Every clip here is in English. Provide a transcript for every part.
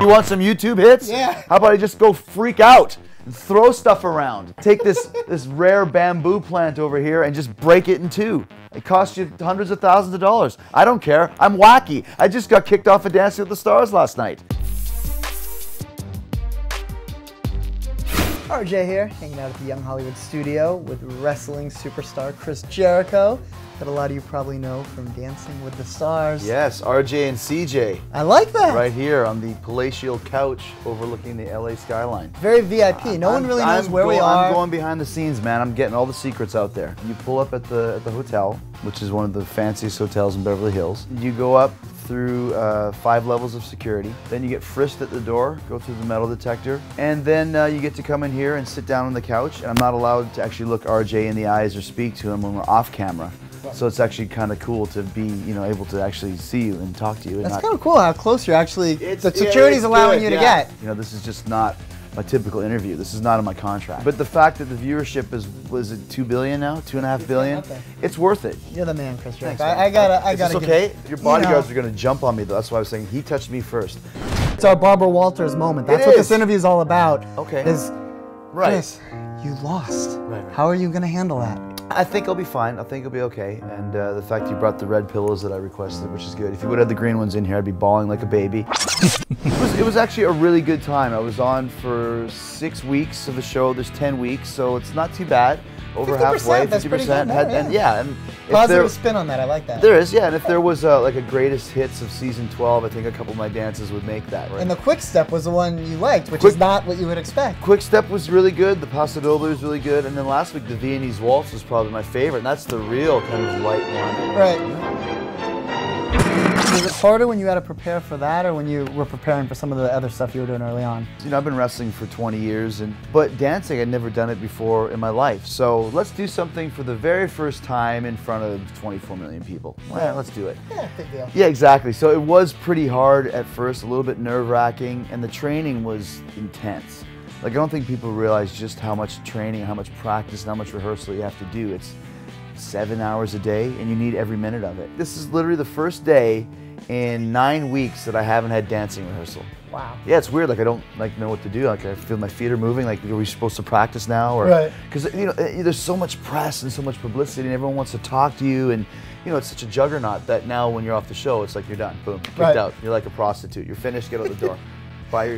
You want some YouTube hits? Yeah. How about I just go freak out and throw stuff around? Take this rare bamboo plant over here and just break it in two. It costs you hundreds of thousands of dollars. I don't care. I'm wacky. I just got kicked off of Dancing with the Stars last night. RJ here, hanging out at the Young Hollywood studio with wrestling superstar Chris Jericho, that a lot of you probably know from Dancing with the Stars. Yes, RJ and CJ. I like that. Right here on the palatial couch overlooking the LA skyline. Very VIP. No one really knows where we are. I'm going behind the scenes, man. I'm getting all the secrets out there. You pull up at the hotel, which is one of the fanciest hotels in Beverly Hills. You go up through 5 levels of security. Then you get frisked at the door, go through the metal detector, and then you get to come in here and sit down on the couch. And I'm not allowed to actually look RJ in the eyes or speak to him when we're off camera. So it's actually kind of cool to be, able to actually see you and talk to you. That's kind of cool how close you're actually, the security's allowing you to get. This is just not my typical interview. This is not in my contract. But the fact that the viewership was it 2 billion now? 2.5 billion? Okay. It's worth it. You're the man, Chris Jericho. Thanks, I gotta Is this okay? Your bodyguards are gonna jump on me though. That's why I was saying he touched me first. It's our Barbara Walters moment. That's what this interview is all about. Okay. Right. Chris, you lost. Right. How are you gonna handle that? I think I'll be fine. I think I'll be okay. And the fact you brought the red pillows that I requested, which is good. If you would have had the green ones in here, I'd be bawling like a baby. It was actually a really good time. I was on for 6 weeks of the show. There's 10 weeks, so it's not too bad. Over halfway, 50%. And positive spin on that. I like that. There is, yeah. And if there was like a greatest hits of season 12, I think a couple of my dances would make that. Right? And the quick step was the one you liked, which is not what you would expect. Quick step was really good. The Paso Doble was really good, and then last week the Viennese waltz was probably my favorite. And that's the real kind of light one. Right. Was it harder when you had to prepare for that, or when you were preparing for some of the other stuff you were doing early on? I've been wrestling for 20 years, but dancing, I'd never done it before in my life. So let's do something for the very first time in front of 24 million people. Well, let's do it. Yeah, big deal. Yeah, exactly. So it was pretty hard at first, a little bit nerve-wracking, and the training was intense. Like, I don't think people realize just how much training, how much practice, and how much rehearsal you have to do. It's 7 hours a day, and you need every minute of it. This is literally the first day in 9 weeks that I haven't had dancing rehearsal. Wow. Yeah, it's weird. Like, I don't know what to do. Like, I feel my feet are moving. Like, are we supposed to practice now? Or, right. Because there's so much press and so much publicity, and everyone wants to talk to you, and it's such a juggernaut that now when you're off the show, it's like you're done. Boom, kicked out. You're like a prostitute. You're finished. Get out the door.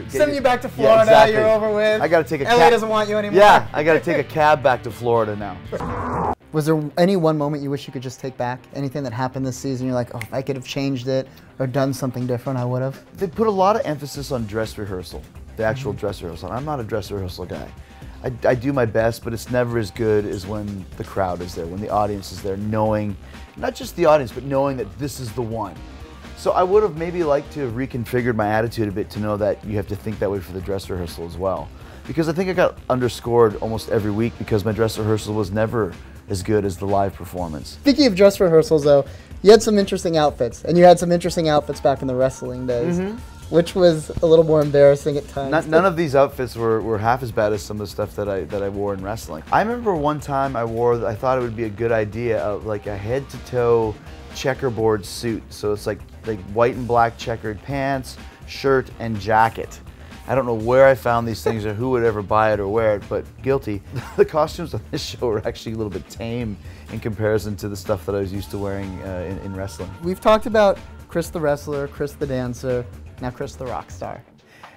Sending you back to Florida. Yeah, exactly. You're over with. I got to take a cab. LA doesn't want you anymore. Yeah, I got to take a cab back to Florida now. Was there any one moment you wish you could just take back? Anything that happened this season, you're like, oh, if I could have changed it or done something different, I would have? They put a lot of emphasis on dress rehearsal, the actual dress rehearsal. I'm not a dress rehearsal guy. I do my best, but it's never as good as when the crowd is there, when the audience is there, knowing, not just the audience, but knowing that this is the one. So I would have maybe liked to have reconfigured my attitude a bit to know that you have to think that way for the dress rehearsal as well. Because I think I got underscored almost every week because my dress rehearsal was never as good as the live performance. Speaking of dress rehearsals though, you had some interesting outfits, and you had some interesting outfits back in the wrestling days. Which was a little more embarrassing at times. None of these outfits were half as bad as some of the stuff that I wore in wrestling. I remember one time I thought it would be a good idea of like a head-to-toe checkerboard suit. So it's like white and black checkered pants, shirt, and jacket. I don't know where I found these things or who would ever buy it or wear it, but guilty. The costumes on this show are actually a little bit tame in comparison to the stuff that I was used to wearing in wrestling. We've talked about Chris the wrestler, Chris the dancer, now Chris the rock star.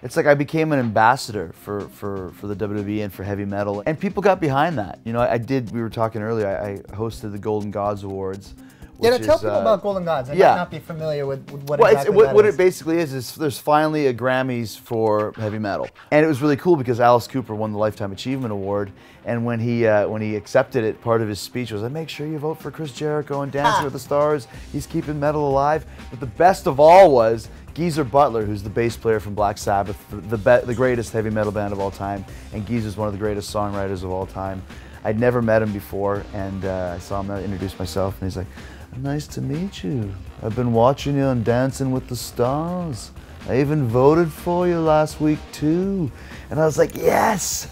It's like I became an ambassador for the WWE and for heavy metal, and people got behind that. We were talking earlier, I hosted the Golden Gods Awards. Yeah, tell people about Golden Gods. I might not be familiar with what exactly that is. What it basically is there's finally a Grammys for heavy metal. And it was really cool because Alice Cooper won the Lifetime Achievement Award, and when he accepted it, part of his speech was, make sure you vote for Chris Jericho and Dancing with the Stars. He's keeping metal alive. But the best of all was Geezer Butler, who's the bass player from Black Sabbath, the greatest heavy metal band of all time, and Geezer's one of the greatest songwriters of all time. I'd never met him before, and I saw him introduce myself, and he's like, nice to meet you. I've been watching you on Dancing with the Stars. I even voted for you last week too. And I was like, yes!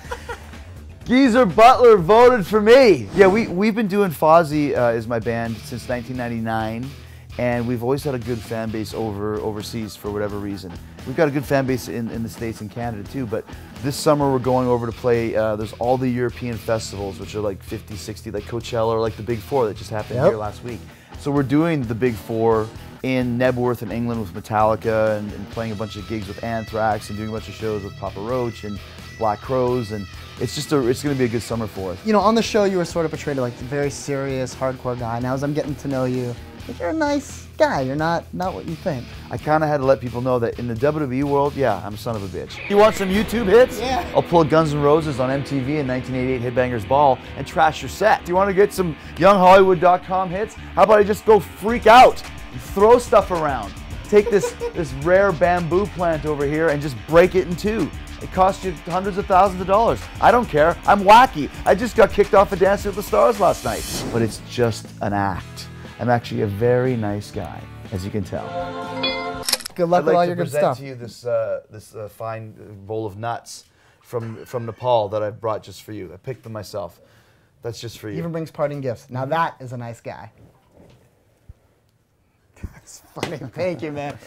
Geezer Butler voted for me. Yeah, we've been doing Fozzy as my band since 1999. And we've always had a good fan base overseas for whatever reason. We've got a good fan base in the States and Canada too, but this summer we're going over to play, there's all the European festivals, which are like 50, 60, like Coachella or like the Big Four that just happened here last week. So we're doing the Big Four in Nebworth in England with Metallica and playing a bunch of gigs with Anthrax and doing a bunch of shows with Papa Roach and Black Crows, and it's going to be a good summer for us. You know, on the show you were sort of portrayed like a very serious, hardcore guy. Now as I'm getting to know you, like you're a nice guy. You're not what you think. I kind of had to let people know that in the WWE world, yeah, I'm a son of a bitch. You want some YouTube hits? Yeah. I'll pull Guns N' Roses on MTV in 1988 Headbangers Ball and trash your set. Do you want to get some YoungHollywood.com hits? How about I just go freak out and throw stuff around? Take this rare bamboo plant over here and just break it in two. It costs you hundreds of thousands of dollars. I don't care. I'm wacky. I just got kicked off of Dancing with the Stars last night. But it's just an act. I'm actually a very nice guy, as you can tell. Good luck with all your good stuff. I'd like to present to you this fine bowl of nuts from Nepal that I brought just for you. I picked them myself. That's just for you. He even brings parting gifts. Now that is a nice guy. That's funny. Thank you, man.